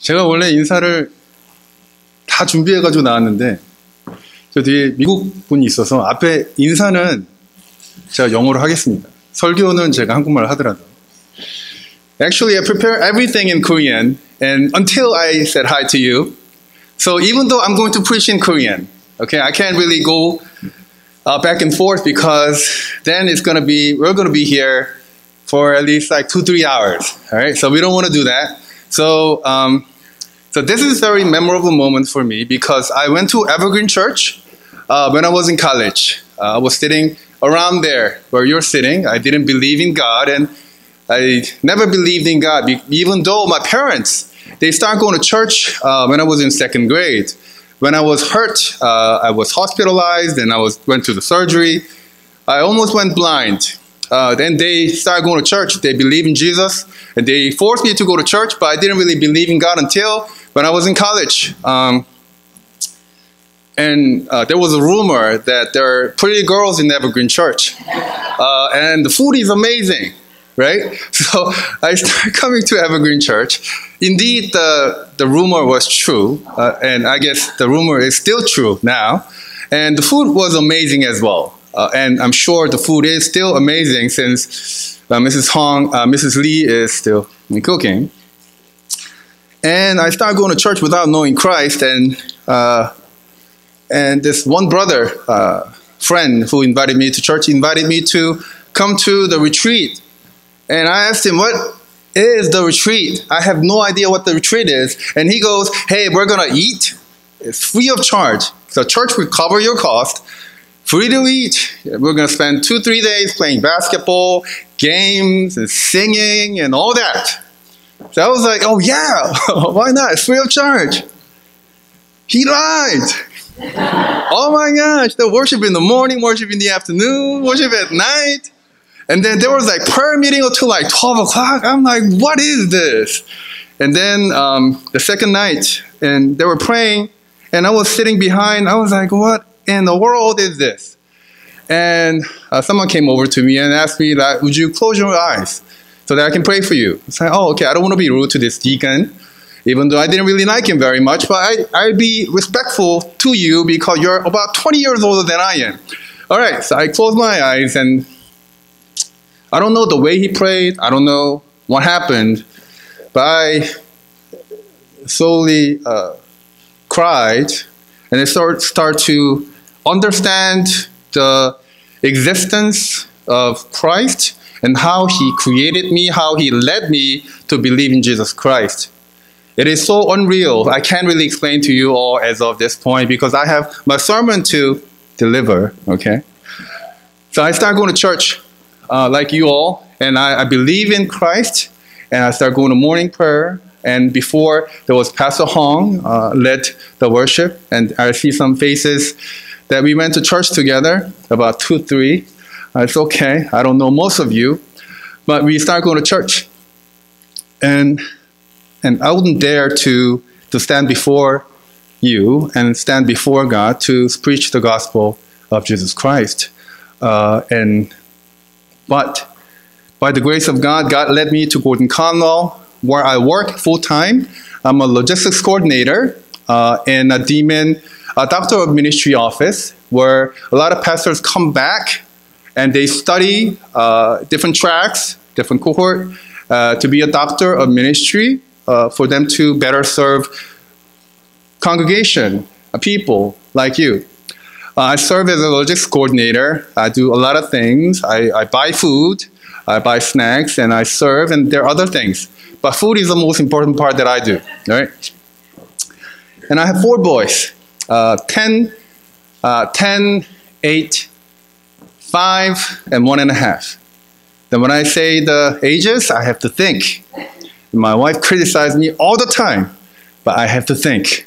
제가 원래 인사를 다 준비해가지고 나왔는데 저 뒤에 미국 분이 있어서 앞에 인사는 제가 영어로 하겠습니다. 설교는 제가 한국말로 하더라도. Actually, I prepare everything in Korean and until I said hi to you. So even though I'm going to preach in Korean, okay, I can't really go back and forth because then we're going to be here for at least like 2-3 hours. All right, so we don't want to do that. So this is a very memorable moment for me because I went to Evergreen Church when I was in college. I was sitting around there where you're sitting. I didn't believe in God, and I never believed in God, even though my parents, they started going to church when I was in second grade. When I was hurt, I was hospitalized and went to the surgery. I almost went blind. Then they started going to church. They believe in Jesus, and they forced me to go to church, but I didn't really believe in God until when I was in college. And there was a rumor that there are pretty girls in Evergreen Church. And the food is amazing, right? So I started coming to Evergreen Church. Indeed, the rumor was true. And I guess the rumor is still true now. And the food was amazing as well. And I'm sure the food is still amazing since Mrs. Lee is still cooking. And I started going to church without knowing Christ. And this one brother, friend who invited me to church, invited me to come to the retreat. And I asked him, what is the retreat? I have no idea what the retreat is. And he goes, hey, we're going to eat. It's free of charge. The church will cover your cost. Free to eat. We're going to spend 2-3 days playing basketball, games, and singing, and all that. So I was like, oh yeah, why not? It's free of charge. He lied. Oh my gosh, the worship in the morning, worship in the afternoon, worship at night. And then there was like prayer meeting until like 12 o'clock. I'm like, what is this? And then the second night, and they were praying, and I was sitting behind. I was like, what in the world is this? And someone came over to me and asked me, like, would you close your eyes so that I can pray for you? I said, oh, okay, I don't want to be rude to this deacon, even though I didn't really like him very much, but I'd be respectful to you because you're about 20 years older than I am. All right, so I closed my eyes, and I don't know the way he prayed. I don't know what happened, but I slowly cried, and I started to understand the existence of Christ and how he created me, how he led me to believe in Jesus Christ. It is so unreal. I can't really explain to you all as of this point because I have my sermon to deliver, okay? So I started going to church like you all, and I believe in Christ, and I started going to morning prayer. And before, there was Pastor Hong led the worship, and I see some faces that we went to church together, about 2-3. It's okay, I don't know most of you, but we started going to church. And I wouldn't dare to stand before you and stand before God to preach the gospel of Jesus Christ. But by the grace of God, God led me to Gordon Conwell, where I work full-time. I'm a logistics coordinator in a Doctor of Ministry office, where a lot of pastors come back and they study different tracks, different cohort, to be a doctor of ministry, for them to better serve congregation, people like you. I serve as a logistics coordinator. I do a lot of things. I buy food, I buy snacks, and I serve, and there are other things. But food is the most important part that I do, right? And I have 4 boys, 10, 8, 5, and 1.5. Then when I say the ages, I have to think. My wife criticizes me all the time, but I have to think,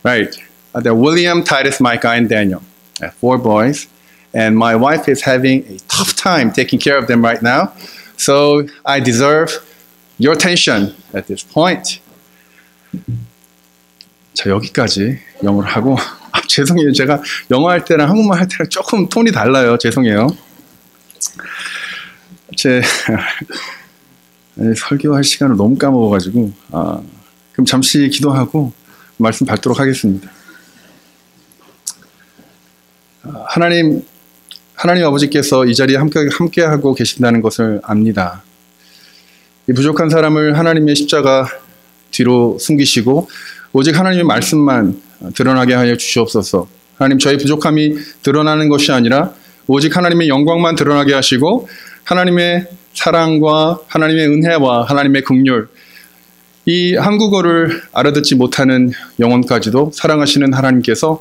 right? They're William, Titus, Micah, and Daniel. I have 4 boys, and my wife is having a tough time taking care of them right now, so I deserve your attention at this point. 자, 여기까지 영어를 하고, 죄송해요. 제가 영어 할 때랑 한국말 할 때랑 조금 톤이 달라요. 죄송해요. 설교할 시간을 너무 까먹어가지고 그럼 잠시 기도하고 말씀 받도록 하겠습니다. 하나님 아버지께서 이 자리에 함께하고 계신다는 것을 압니다. 이 부족한 사람을 하나님의 십자가 뒤로 숨기시고 오직 하나님의 말씀만 드러나게 하여 주시옵소서. 하나님, 저희 부족함이 드러나는 것이 아니라 오직 하나님의 영광만 드러나게 하시고 하나님의 사랑과 하나님의 은혜와 하나님의 긍휼, 이 한국어를 알아듣지 못하는 영혼까지도 사랑하시는 하나님께서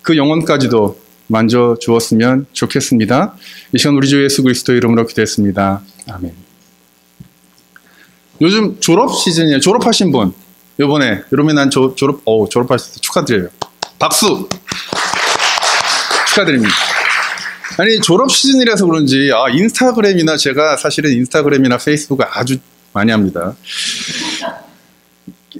그 영혼까지도 만져 주었으면 좋겠습니다. 이 시간 우리 주 예수 그리스도의 이름으로 기도했습니다. 아멘. 요즘 졸업 시즌이에요. 졸업하신 분, 이번에 여러분 난 졸업하셨을 때 축하드려요. 박수. 축하드립니다. 아니, 졸업 시즌이라서 그런지 인스타그램이나, 제가 사실은 인스타그램이나 페이스북을 아주 많이 합니다.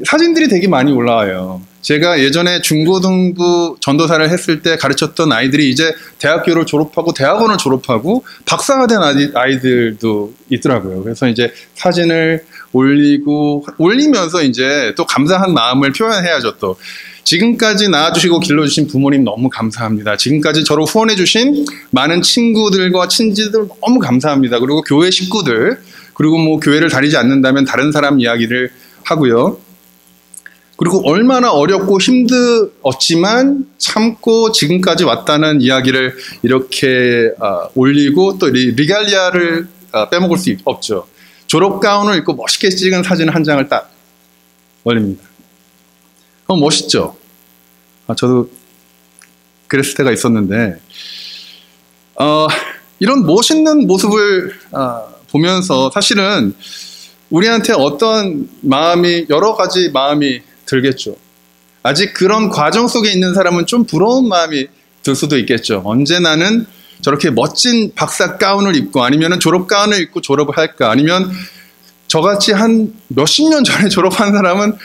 사진들이 되게 많이 올라와요. 제가 예전에 중고등부 전도사를 했을 때 가르쳤던 아이들이 이제 대학교를 졸업하고 대학원을 졸업하고 박사가 된 아이들도 있더라고요. 그래서 이제 사진을 올리면서 이제 또 감사한 마음을 표현해야죠. 또 지금까지 낳아주시고 길러주신 부모님 너무 감사합니다. 지금까지 저를 후원해주신 많은 친구들과 친지들 너무 감사합니다. 그리고 교회 식구들, 그리고 뭐 교회를 다니지 않는다면 다른 사람 이야기를 하고요. 그리고 얼마나 어렵고 힘들었지만 참고 지금까지 왔다는 이야기를 이렇게 올리고, 또 리갈리아를 빼먹을 수 없죠. 졸업 가운을 입고 멋있게 찍은 사진 한 장을 딱 올립니다. 멋있죠? 저도 그랬을 때가 있었는데, 이런 멋있는 모습을 보면서 사실은 우리한테 어떤 마음이, 여러 가지 마음이 들겠죠. 아직 그런 과정 속에 있는 사람은 좀 부러운 마음이 들 수도 있겠죠. 언제 나는 저렇게 멋진 박사 가운을 입고, 아니면 졸업 가운을 입고 졸업을 할까? 아니면 저같이 한 몇십 년 전에 졸업한 사람은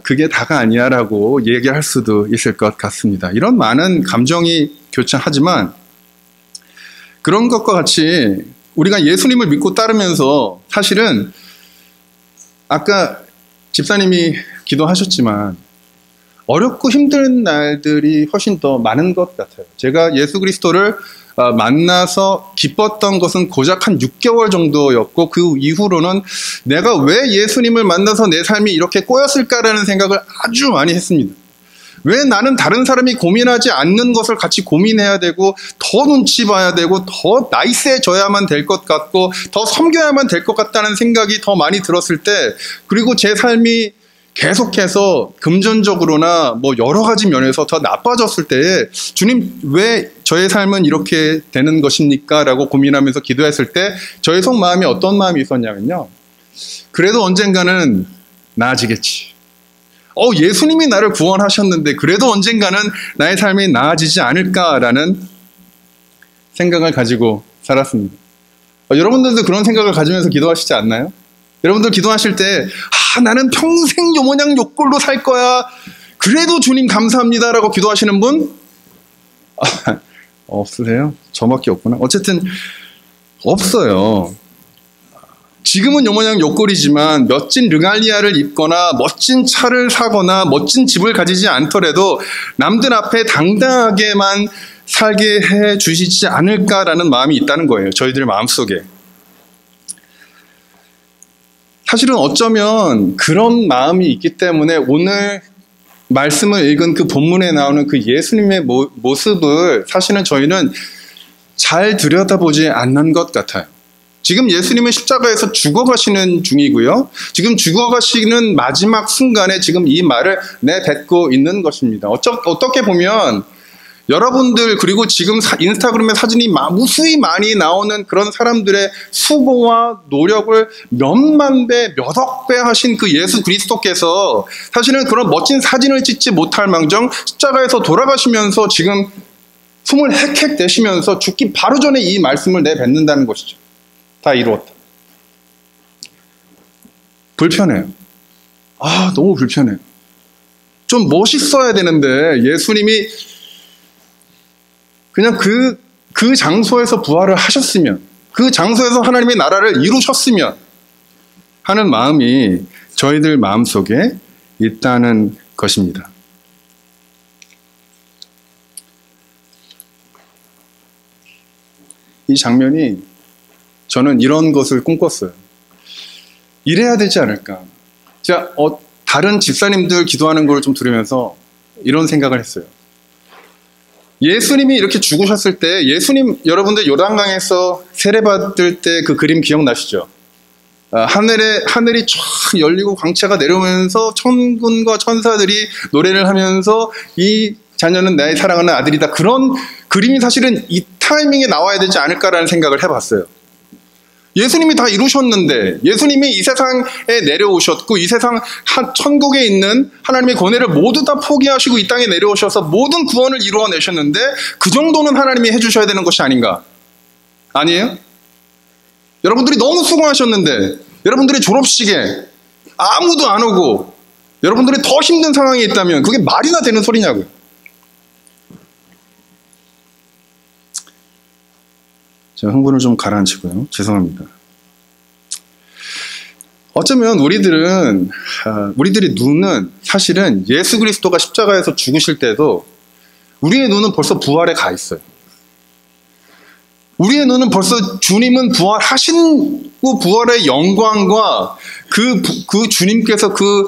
그게 다가 아니야 라고 얘기할 수도 있을 것 같습니다. 이런 많은 감정이 교차하지만, 그런 것과 같이 우리가 예수님을 믿고 따르면서 사실은 아까 집사님이 기도하셨지만 어렵고 힘든 날들이 훨씬 더 많은 것 같아요. 제가 예수 그리스도를 만나서 기뻤던 것은 고작 한 6개월 정도였고, 그 이후로는 내가 왜 예수님을 만나서 내 삶이 이렇게 꼬였을까라는 생각을 아주 많이 했습니다. 왜 나는 다른 사람이 고민하지 않는 것을 같이 고민해야 되고, 더 눈치 봐야 되고, 더 나이스해져야만 될 것 같고, 더 섬겨야만 될 것 같다는 생각이 더 많이 들었을 때, 그리고 제 삶이 계속해서 금전적으로나 뭐 여러 가지 면에서 더 나빠졌을 때에, 주님 왜 저의 삶은 이렇게 되는 것입니까? 라고 고민하면서 기도했을 때 저의 속마음이 어떤 마음이 있었냐면요, 그래도 언젠가는 나아지겠지. 예수님이 나를 구원하셨는데 그래도 언젠가는 나의 삶이 나아지지 않을까라는 생각을 가지고 살았습니다. 여러분들도 그런 생각을 가지면서 기도하시지 않나요? 여러분들 기도하실 때 나는 평생 요 모양 요 꼴로 살 거야, 그래도 주님 감사합니다 라고 기도하시는 분? 없으세요? 저밖에 없구나. 어쨌든 없어요. 지금은 요 모양 요 꼴이지만 멋진 르갈리아를 입거나 멋진 차를 사거나 멋진 집을 가지지 않더라도 남들 앞에 당당하게만 살게 해 주시지 않을까라는 마음이 있다는 거예요. 저희들 마음속에. 사실은 어쩌면 그런 마음이 있기 때문에 오늘 말씀을 읽은 그 본문에 나오는 그 예수님의 모습을 사실은 저희는 잘 들여다보지 않는 것 같아요. 지금 예수님은 십자가에서 죽어가시는 중이고요. 지금 죽어가시는 마지막 순간에 지금 이 말을 내뱉고 있는 것입니다. 어떻게 보면 여러분들, 그리고 지금 인스타그램에 사진이 무수히 많이 나오는 그런 사람들의 수고와 노력을 몇만 배, 몇억 배 하신 그 예수 그리스도께서 사실은 그런 멋진 사진을 찍지 못할 망정 십자가에서 돌아가시면서 지금 숨을 헥헥 내쉬면서 죽기 바로 전에 이 말씀을 내뱉는다는 것이죠. 다 이루었다. 불편해요. 너무 불편해요. 좀 멋있어야 되는데 예수님이 그냥 그 장소에서 부활을 하셨으면, 그 장소에서 하나님의 나라를 이루셨으면 하는 마음이 저희들 마음속에 있다는 것입니다. 이 장면이 저는 이런 것을 꿈꿨어요. 이래야 되지 않을까. 제가 다른 집사님들 기도하는 걸 좀 들으면서 이런 생각을 했어요. 예수님이 이렇게 죽으셨을 때 예수님 여러분들 요단강에서 세례받을 때 그 그림 기억나시죠? 하늘이 쫙 열리고 광채가 내려오면서 천군과 천사들이 노래를 하면서 이 자녀는 나의 사랑하는 아들이다. 그런 그림이 사실은 이 타이밍에 나와야 되지 않을까라는 생각을 해봤어요. 예수님이 다 이루셨는데 예수님이 이 세상에 내려오셨고 이 세상 천국에 있는 하나님의 권위를 모두 다 포기하시고 이 땅에 내려오셔서 모든 구원을 이루어내셨는데 그 정도는 하나님이 해주셔야 되는 것이 아닌가? 아니에요? 여러분들이 너무 수고하셨는데 여러분들의 졸업식에 아무도 안 오고 여러분들이 더 힘든 상황에 있다면 그게 말이나 되는 소리냐고요. 제가 흥분을 좀 가라앉히고요. 죄송합니다. 어쩌면 우리들의 눈은 사실은 예수 그리스도가 십자가에서 죽으실 때도 우리의 눈은 벌써 부활에 가 있어요. 우리의 눈은 벌써 주님은 부활하시고 부활의 영광과 그 주님께서 그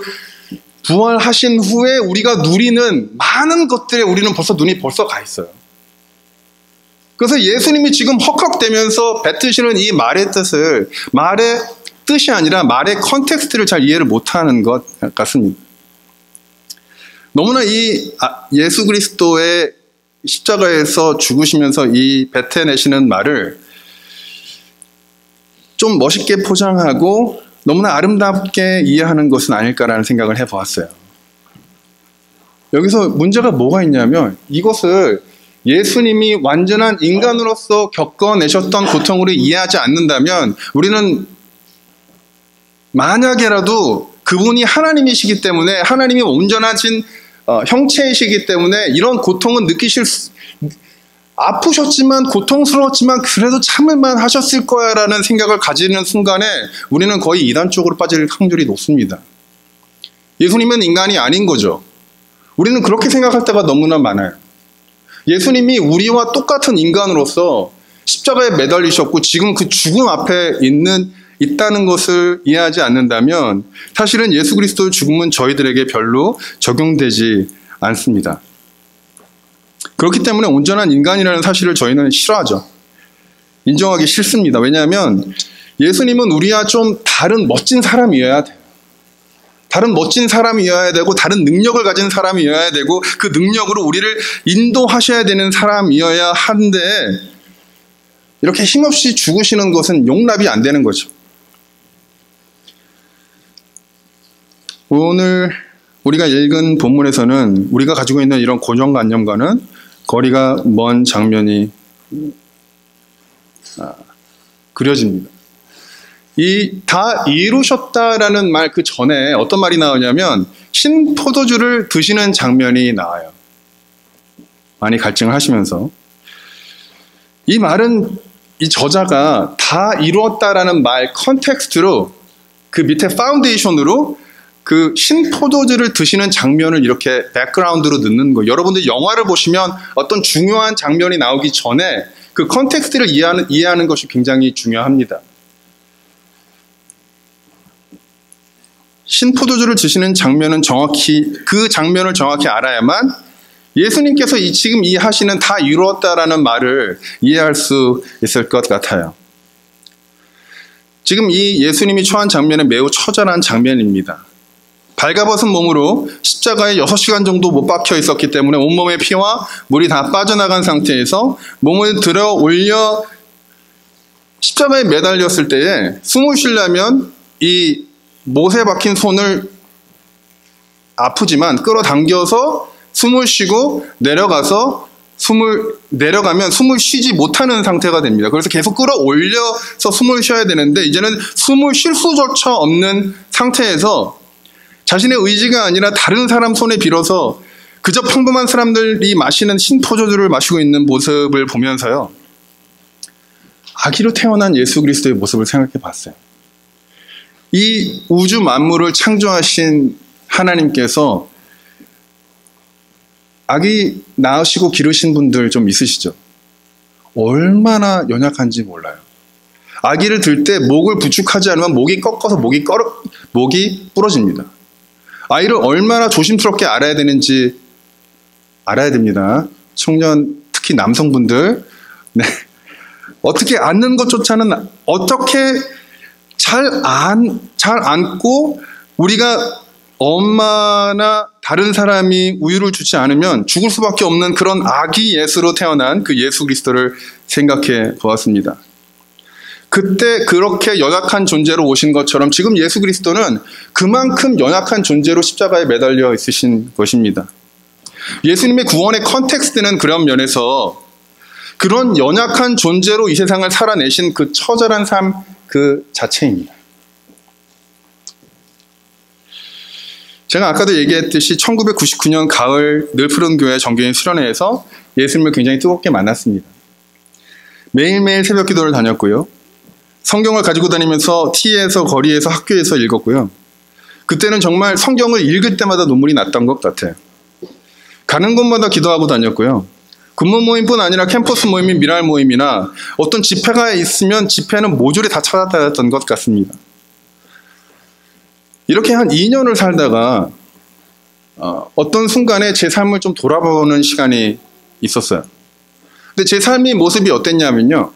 부활하신 후에 우리가 누리는 많은 것들에 우리는 눈이 벌써 가 있어요. 그래서 예수님이 지금 헉헉대면서 뱉으시는 이 말의 뜻이 아니라 말의 컨텍스트를 잘 이해를 못하는 것 같습니다. 너무나 예수 그리스도의 십자가에서 죽으시면서 이 뱉어내시는 말을 좀 멋있게 포장하고 너무나 아름답게 이해하는 것은 아닐까라는 생각을 해보았어요. 여기서 문제가 뭐가 있냐면 이것을 예수님이 완전한 인간으로서 겪어내셨던 고통으로 이해하지 않는다면 우리는 만약에라도 그분이 하나님이시기 때문에 하나님이 온전하신 형체이시기 때문에 이런 고통은 아프셨지만 고통스러웠지만 그래도 참을만 하셨을 거야 라는 생각을 가지는 순간에 우리는 거의 이단 쪽으로 빠질 확률이 높습니다. 예수님은 인간이 아닌 거죠. 우리는 그렇게 생각할 때가 너무나 많아요. 예수님이 우리와 똑같은 인간으로서 십자가에 매달리셨고 지금 그 죽음 앞에 있다는 것을 이해하지 않는다면 사실은 예수 그리스도의 죽음은 저희들에게 별로 적용되지 않습니다. 그렇기 때문에 온전한 인간이라는 사실을 저희는 싫어하죠. 인정하기 싫습니다. 왜냐하면 예수님은 우리와 좀 다른 멋진 사람이어야 돼요. 다른 멋진 사람이어야 되고 다른 능력을 가진 사람이어야 되고 그 능력으로 우리를 인도하셔야 되는 사람이어야 하는데 이렇게 힘없이 죽으시는 것은 용납이 안 되는 거죠. 오늘 우리가 읽은 본문에서는 우리가 가지고 있는 이런 고정관념과는 거리가 먼 장면이 그려집니다. 다 이루셨다라는 말 그 전에 어떤 말이 나오냐면 신 포도주를 드시는 장면이 나와요. 많이 갈증을 하시면서 이 말은 이 저자가 다 이루었다라는 말 컨텍스트로 그 밑에 파운데이션으로 그 신 포도주를 드시는 장면을 이렇게 백그라운드로 넣는 거예요. 여러분들 영화를 보시면 어떤 중요한 장면이 나오기 전에 그 컨텍스트를 이해하는 것이 굉장히 중요합니다. 신포도주를 드시는 장면은 그 장면을 정확히 알아야만 예수님께서 지금 이 하시는 다 이루었다라는 말을 이해할 수 있을 것 같아요. 지금 이 예수님이 처한 장면은 매우 처절한 장면입니다. 발가벗은 몸으로 십자가에 6시간 정도 못 박혀 있었기 때문에 온몸의 피와 물이 다 빠져나간 상태에서 몸을 들어 올려 십자가에 매달렸을 때에 숨을 쉬려면 이 못에 박힌 손을 아프지만 끌어당겨서 숨을 쉬고 내려가면 숨을 쉬지 못하는 상태가 됩니다. 그래서 계속 끌어올려서 숨을 쉬어야 되는데 이제는 숨을 쉴 수조차 없는 상태에서 자신의 의지가 아니라 다른 사람 손에 빌어서 그저 평범한 사람들이 마시는 신포도주를 마시고 있는 모습을 보면서요. 아기로 태어난 예수 그리스도의 모습을 생각해 봤어요. 이 우주 만물을 창조하신 하나님께서 아기 낳으시고 기르신 분들 좀 있으시죠? 얼마나 연약한지 몰라요. 아기를 들 때 목을 부축하지 않으면 목이 꺾어서 목이 부러집니다. 아이를 얼마나 조심스럽게 알아야 되는지 알아야 됩니다. 청년, 특히 남성분들. 네. 어떻게 안는 것조차는 어떻게 잘 안고 우리가 엄마나 다른 사람이 우유를 주지 않으면 죽을 수밖에 없는 그런 아기 예수로 태어난 그 예수 그리스도를 생각해 보았습니다. 그때 그렇게 연약한 존재로 오신 것처럼 지금 예수 그리스도는 그만큼 연약한 존재로 십자가에 매달려 있으신 것입니다. 예수님의 구원의 컨텍스트는 그런 면에서 그런 연약한 존재로 이 세상을 살아내신 그 처절한 삶 그 자체입니다. 제가 아까도 얘기했듯이 1999년 가을 늘푸른교회 정교인 수련회에서 예수님을 굉장히 뜨겁게 만났습니다. 매일매일 새벽 기도를 다녔고요. 성경을 가지고 다니면서 티에서 거리에서 학교에서 읽었고요. 그때는 정말 성경을 읽을 때마다 눈물이 났던 것 같아요. 가는 곳마다 기도하고 다녔고요. 근무 모임뿐 아니라 캠퍼스 모임인 미랄 모임이나 어떤 집회가 있으면 집회는 모조리 다 찾아다녔던 것 같습니다. 이렇게 한 2년을 살다가 어떤 순간에 제 삶을 좀 돌아보는 시간이 있었어요. 근데 제 삶의 모습이 어땠냐면요.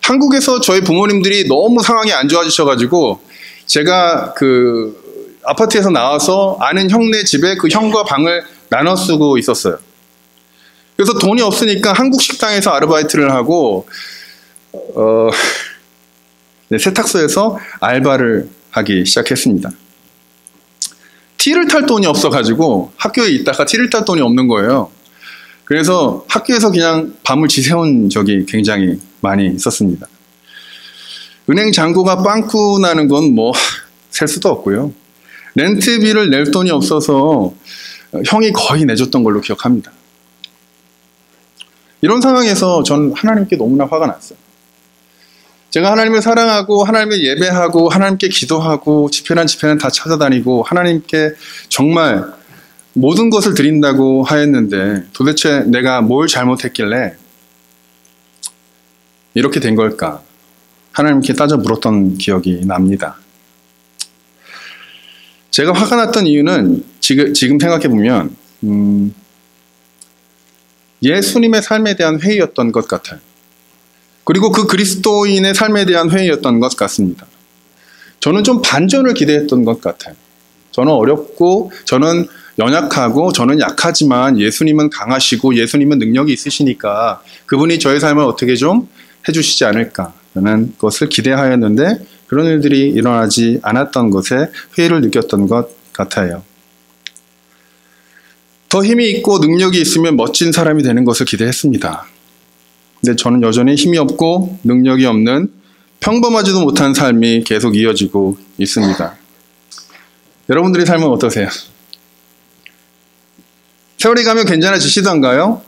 한국에서 저희 부모님들이 너무 상황이 안 좋아지셔가지고 제가 그 아파트에서 나와서 아는 형네 집에 그 형과 방을 나눠 쓰고 있었어요. 그래서 돈이 없으니까 한국 식당에서 아르바이트를 하고 세탁소에서 알바를 하기 시작했습니다. 티를 탈 돈이 없어가지고 학교에 있다가 티를 탈 돈이 없는 거예요. 그래서 학교에서 그냥 밤을 지새운 적이 굉장히 많이 있었습니다. 은행 잔고가 빵꾸 나는 건 뭐 셀 수도 없고요. 렌트비를 낼 돈이 없어서 형이 거의 내줬던 걸로 기억합니다. 이런 상황에서 전 하나님께 너무나 화가 났어요. 제가 하나님을 사랑하고 하나님을 예배하고 하나님께 기도하고 집회란 집회는 다 찾아다니고 하나님께 정말 모든 것을 드린다고 하였는데 도대체 내가 뭘 잘못했길래 이렇게 된 걸까? 하나님께 따져 물었던 기억이 납니다. 제가 화가 났던 이유는 지금 생각해보면 예수님의 삶에 대한 회의였던 것 같아요. 그리고 그 그리스도인의 삶에 대한 회의였던 것 같습니다. 저는 좀 반전을 기대했던 것 같아요. 저는 어렵고 저는 연약하고 저는 약하지만 예수님은 강하시고 예수님은 능력이 있으시니까 그분이 저의 삶을 어떻게 좀 해주시지 않을까라는 것을 기대하였는데 그런 일들이 일어나지 않았던 것에 회의를 느꼈던 것 같아요. 더 힘이 있고 능력이 있으면 멋진 사람이 되는 것을 기대했습니다. 근데 저는 여전히 힘이 없고 능력이 없는 평범하지도 못한 삶이 계속 이어지고 있습니다. 여러분들의 삶은 어떠세요? 세월이 가면 괜찮아지시던가요?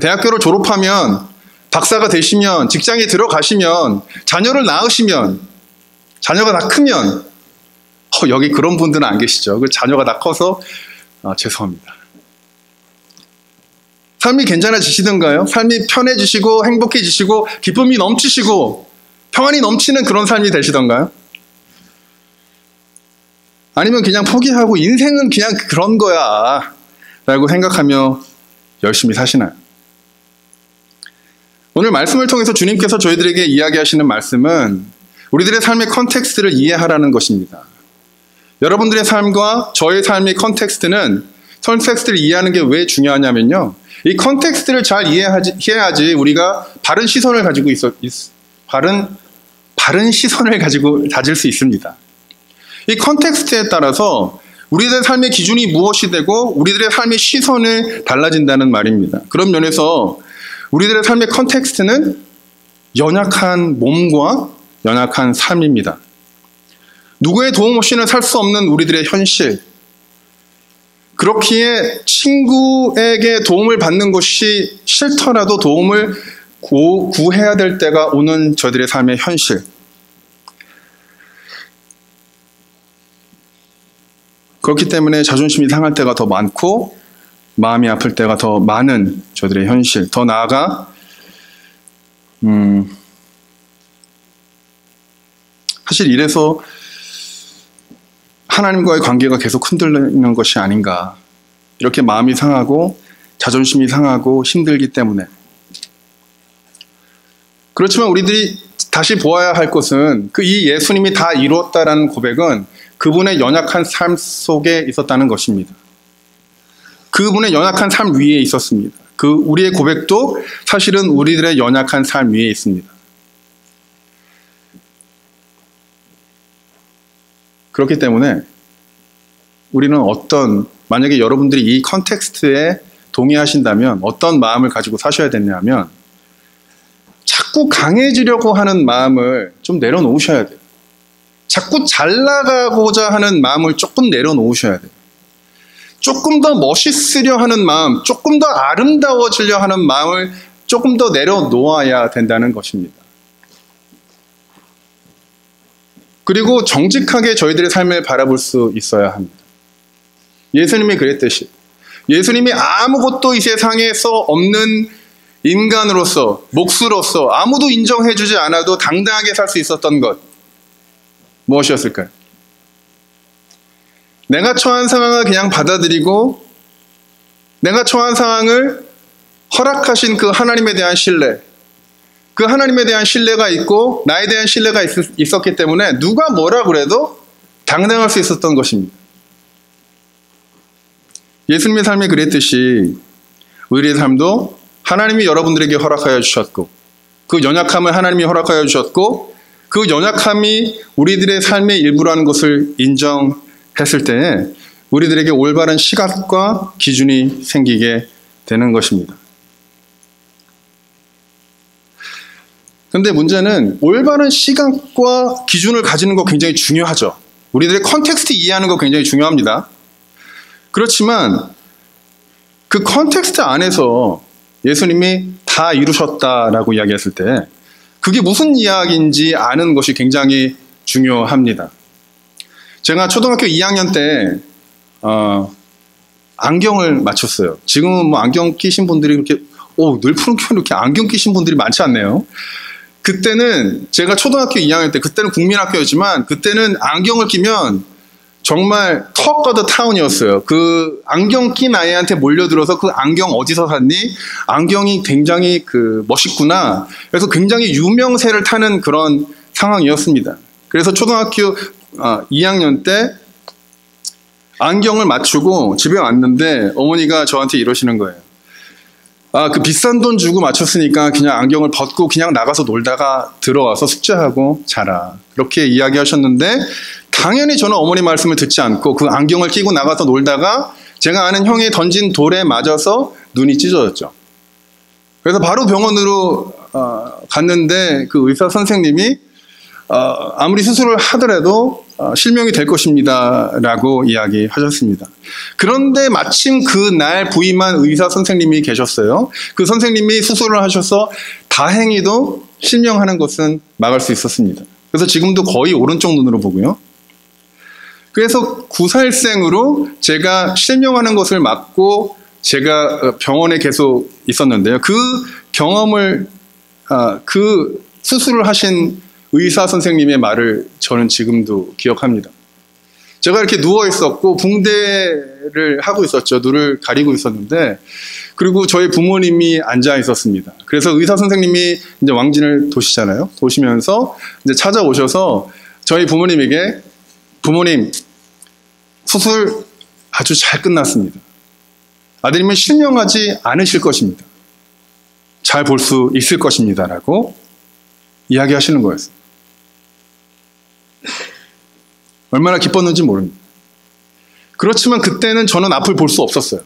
대학교를 졸업하면 박사가 되시면 직장에 들어가시면 자녀를 낳으시면 자녀가 다 크면 여기 그런 분들은 안 계시죠. 그 자녀가 다 커서 죄송합니다. 삶이 괜찮아지시던가요? 삶이 편해지시고 행복해지시고 기쁨이 넘치시고 평안이 넘치는 그런 삶이 되시던가요? 아니면 그냥 포기하고 인생은 그냥 그런 거야 라고 생각하며 열심히 사시나요? 오늘 말씀을 통해서 주님께서 저희들에게 이야기하시는 말씀은 우리들의 삶의 컨텍스트를 이해하라는 것입니다. 여러분들의 삶과 저의 삶의 컨텍스트를 이해하는 게 왜 중요하냐면요. 이 컨텍스트를 잘 이해해야지 우리가 바른 시선을 가지고 바른 시선을 가지고 가질 수 있습니다. 이 컨텍스트에 따라서 우리들의 삶의 기준이 무엇이 되고 우리들의 삶의 시선이 달라진다는 말입니다. 그런 면에서 우리들의 삶의 컨텍스트는 연약한 몸과 연약한 삶입니다. 누구의 도움 없이는 살 수 없는 우리들의 현실. 그렇기에 친구에게 도움을 받는 것이 싫더라도 도움을 구해야 될 때가 오는 저들의 삶의 현실. 그렇기 때문에 자존심이 상할 때가 더 많고 마음이 아플 때가 더 많은 저들의 현실. 더 나아가 사실 이래서 하나님과의 관계가 계속 흔들리는 것이 아닌가. 이렇게 마음이 상하고 자존심이 상하고 힘들기 때문에. 그렇지만 우리들이 다시 보아야 할 것은 이 예수님이 다 이루었다라는 고백은 그분의 연약한 삶 속에 있었다는 것입니다. 그분의 연약한 삶 위에 있었습니다. 우리의 고백도 사실은 우리들의 연약한 삶 위에 있습니다. 그렇기 때문에 우리는 만약에 여러분들이 이 컨텍스트에 동의하신다면 어떤 마음을 가지고 사셔야 되냐면 자꾸 강해지려고 하는 마음을 좀 내려놓으셔야 돼요. 자꾸 잘 나가고자 하는 마음을 조금 내려놓으셔야 돼요. 조금 더 멋있으려 하는 마음, 조금 더 아름다워지려 하는 마음을 조금 더 내려놓아야 된다는 것입니다. 그리고 정직하게 저희들의 삶을 바라볼 수 있어야 합니다. 예수님이 그랬듯이 예수님이 아무것도 이 세상에서 없는 인간으로서, 몫으로서 아무도 인정해주지 않아도 당당하게 살 수 있었던 것 무엇이었을까요? 내가 처한 상황을 그냥 받아들이고 내가 처한 상황을 허락하신 그 하나님에 대한 신뢰, 그 하나님에 대한 신뢰가 있고 나에 대한 신뢰가 있었기 때문에 누가 뭐라 그래도 당당할 수 있었던 것입니다. 예수님의 삶이 그랬듯이 우리의 삶도 하나님이 여러분들에게 허락하여 주셨고 그 연약함을 하나님이 허락하여 주셨고 그 연약함이 우리들의 삶의 일부라는 것을 인정했을 때에 우리들에게 올바른 시각과 기준이 생기게 되는 것입니다. 그런데 문제는 올바른 시각과 기준을 가지는 거 굉장히 중요하죠. 우리들의 컨텍스트 이해하는 거 굉장히 중요합니다. 그렇지만 그 컨텍스트 안에서 예수님이 다 이루셨다라고 이야기했을 때 그게 무슨 이야기인지 아는 것이 굉장히 중요합니다. 제가 초등학교 2학년 때 안경을 맞췄어요. 지금은 뭐 안경 끼신 분들이 그렇게 늘 푸른 켜 이렇게 안경 끼신 분들이 많지 않네요. 그때는 제가 초등학교 2학년 때 그때는 국민학교였지만 그때는 안경을 끼면 정말 턱 오브 더 타운이었어요. 그 안경 낀 아이한테 몰려들어서 그 안경 어디서 샀니? 안경이 굉장히 멋있구나. 그래서 굉장히 유명세를 타는 그런 상황이었습니다. 그래서 초등학교 2학년 때 안경을 맞추고 집에 왔는데 어머니가 저한테 이러시는 거예요. 그 비싼 돈 주고 맞췄으니까 그냥 안경을 벗고 그냥 나가서 놀다가 들어와서 숙제하고 자라. 그렇게 이야기하셨는데 당연히 저는 어머니 말씀을 듣지 않고 그 안경을 끼고 나가서 놀다가 제가 아는 형이 던진 돌에 맞아서 눈이 찢어졌죠. 그래서 바로 병원으로 갔는데 그 의사 선생님이 아무리 수술을 하더라도 실명이 될 것입니다 라고 이야기하셨습니다. 그런데 마침 그날 부임한 의사 선생님이 계셨어요. 그 선생님이 수술을 하셔서 다행히도 실명하는 것은 막을 수 있었습니다. 그래서 지금도 거의 오른쪽 눈으로 보고요. 그래서 9살생으로 제가 실명하는 것을 막고 제가 병원에 계속 있었는데요. 그 경험을 그 수술을 하신 의사 선생님의 말을 저는 지금도 기억합니다. 제가 이렇게 누워 있었고 붕대를 하고 있었죠. 눈을 가리고 있었는데 그리고 저희 부모님이 앉아 있었습니다. 그래서 의사 선생님이 이제 왕진을 도시잖아요. 도시면서 이제 찾아오셔서 저희 부모님에게 부모님 수술 아주 잘 끝났습니다. 아드님은 실명하지 않으실 것입니다. 잘 볼 수 있을 것입니다. 라고 이야기하시는 거였어요. 얼마나 기뻤는지 모릅니다. 그렇지만 그때는 저는 앞을 볼 수 없었어요.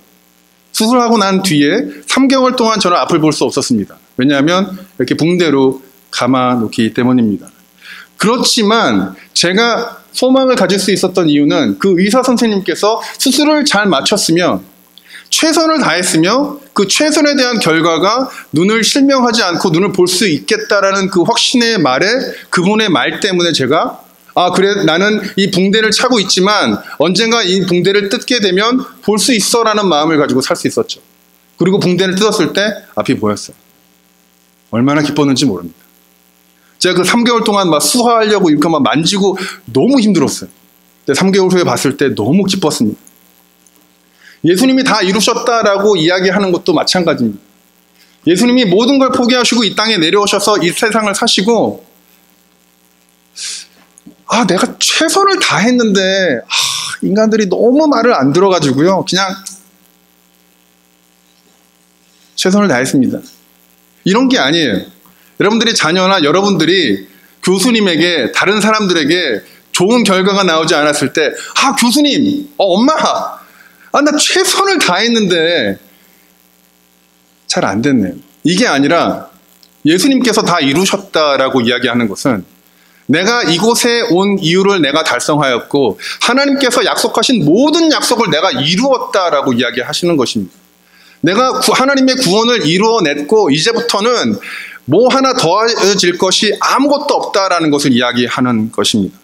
수술하고 난 뒤에 3개월 동안 저는 앞을 볼 수 없었습니다. 왜냐하면 이렇게 붕대로 감아놓기 때문입니다. 그렇지만 제가 소망을 가질 수 있었던 이유는 그 의사 선생님께서 수술을 잘 마쳤으면 최선을 다했으며 그 최선에 대한 결과가 눈을 실명하지 않고 눈을 볼 수 있겠다라는 그 확신의 말에 그분의 말 때문에 제가 아, 그래, 나는 이 붕대를 차고 있지만 언젠가 이 붕대를 뜯게 되면 볼 수 있어 라는 마음을 가지고 살 수 있었죠. 그리고 붕대를 뜯었을 때 앞이 보였어요. 얼마나 기뻤는지 모릅니다. 제가 그 3개월 동안 막 수화하려고 이렇게 막 만지고 너무 힘들었어요. 근데 3개월 후에 봤을 때 너무 기뻤습니다. 예수님이 다 이루셨다라고 이야기하는 것도 마찬가지입니다. 예수님이 모든 걸 포기하시고 이 땅에 내려오셔서 이 세상을 사시고, 아, 내가 최선을 다했는데 인간들이 너무 말을 안 들어가지고요, 그냥 최선을 다했습니다. 이런 게 아니에요. 여러분들이 자녀나 여러분들이 교수님에게, 다른 사람들에게 좋은 결과가 나오지 않았을 때, 아, 교수님, 엄마, 아, 나 최선을 다했는데 잘 안 됐네요. 이게 아니라 예수님께서 다 이루셨다라고 이야기하는 것은 내가 이곳에 온 이유를 내가 달성하였고 하나님께서 약속하신 모든 약속을 내가 이루었다라고 이야기하시는 것입니다. 내가 하나님의 구원을 이루어냈고 이제부터는 뭐 하나 더해질 것이 아무것도 없다라는 것을 이야기하는 것입니다.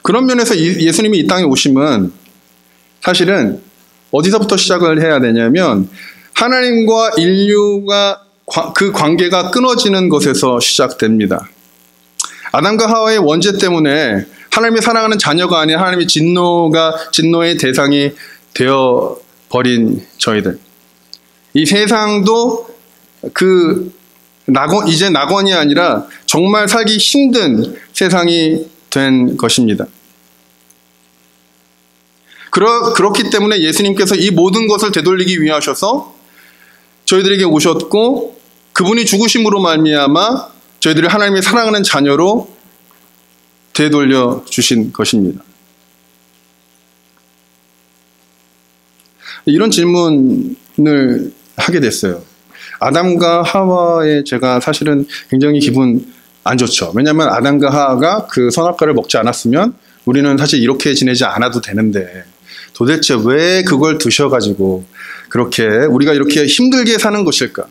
그런 면에서 예수님이 이 땅에 오심은 사실은 어디서부터 시작을 해야 되냐면 하나님과 인류가 그 관계가 끊어지는 것에서 시작됩니다. 아담과 하와의 원죄 때문에 하나님이 사랑하는 자녀가 아닌 하나님의 진노의 대상이 되어버린 저희들. 이 세상도 이제 낙원이 아니라 정말 살기 힘든 세상이 된 것입니다. 그렇기 때문에 예수님께서 이 모든 것을 되돌리기 위하셔서 저희들에게 오셨고 그분이 죽으심으로 말미암아 저희들이 하나님의 사랑하는 자녀로 되돌려 주신 것입니다. 이런 질문을 하게 됐어요. 아담과 하와의 제가 사실은 굉장히 기분 안 좋죠. 왜냐하면 아담과 하와가 그 선악과를 먹지 않았으면 우리는 사실 이렇게 지내지 않아도 되는데 도대체 왜 그걸 드셔가지고 그렇게 우리가 이렇게 힘들게 사는 것일까?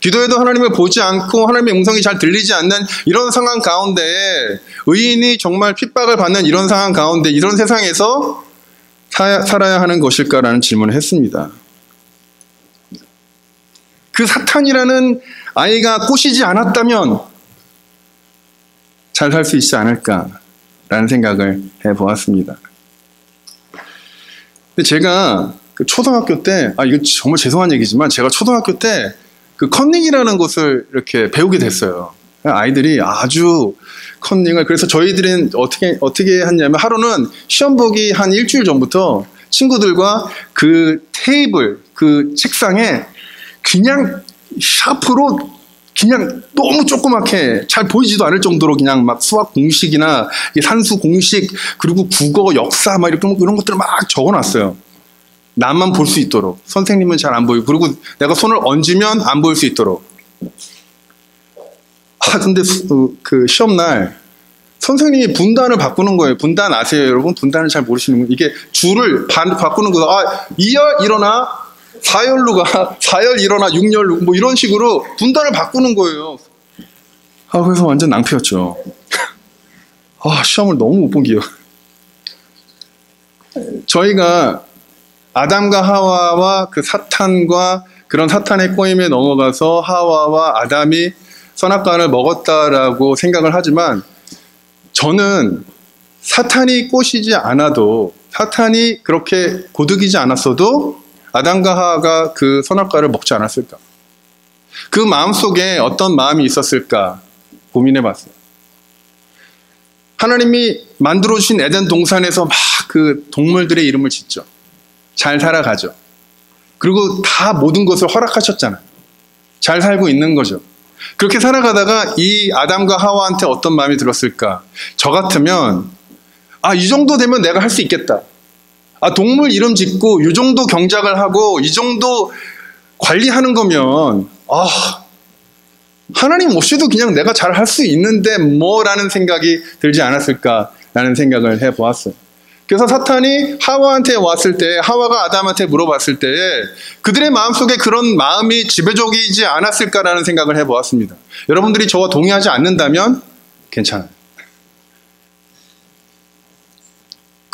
기도해도 하나님을 보지 않고 하나님의 음성이 잘 들리지 않는 이런 상황 가운데 의인이 정말 핍박을 받는 이런 상황 가운데 이런 세상에서 살아야 하는 것일까라는 질문을 했습니다. 그 사탄이라는 아이가 꼬시지 않았다면 잘 살 수 있지 않을까라는 생각을 해보았습니다. 근데 제가 그 초등학교 때, 이거 정말 죄송한 얘기지만 제가 초등학교 때 그 컨닝이라는 것을 이렇게 배우게 됐어요. 아이들이 아주 컨닝을, 그래서 저희들은 어떻게 했냐면 하루는 시험 보기 한 일주일 전부터 친구들과 그 테이블, 그 책상에 그냥 샤프로 그냥 너무 조그맣게 잘 보이지도 않을 정도로 그냥 막 수학 공식이나 산수 공식 그리고 국어, 역사 막 이렇게 이런 것들을 막 적어놨어요. 나만 볼 수 있도록. 선생님은 잘 안 보이고 그리고 내가 손을 얹으면 안 보일 수 있도록. 근데 그 시험날 선생님이 분단을 바꾸는 거예요. 분단 아세요, 여러분? 분단을 잘 모르시는 거예요. 이게 줄을 바꾸는 거예요. 2열 일어나, 4열로 가, 4열 일어나, 6열로 뭐 이런 식으로 분단을 바꾸는 거예요. 그래서 완전 낭패였죠. 시험을 너무 못 본 기억. 저희가 아담과 하와와 그 사탄과 그런 사탄의 꼬임에 넘어가서 하와와 아담이 선악과를 먹었다라고 생각을 하지만 저는 사탄이 꼬시지 않아도 사탄이 그렇게 고득이지 않았어도 아담과 하와가 그 선악과를 먹지 않았을까? 그 마음속에 어떤 마음이 있었을까 고민해 봤어요. 하나님이 만들어주신 에덴 동산에서 막 그 동물들의 이름을 짓죠. 잘 살아가죠. 그리고 다 모든 것을 허락하셨잖아요. 잘 살고 있는 거죠. 그렇게 살아가다가 이 아담과 하와한테 어떤 마음이 들었을까? 저 같으면 이 정도 되면 내가 할 수 있겠다. 동물 이름 짓고 이 정도 경작을 하고 이 정도 관리하는 거면 하나님 없이도 그냥 내가 잘 할 수 있는데 뭐라는 생각이 들지 않았을까라는 생각을 해보았어요. 그래서 사탄이 하와한테 왔을 때, 하와가 아담한테 물어봤을 때 그들의 마음속에 그런 마음이 지배적이지 않았을까라는 생각을 해보았습니다. 여러분들이 저와 동의하지 않는다면 괜찮아요.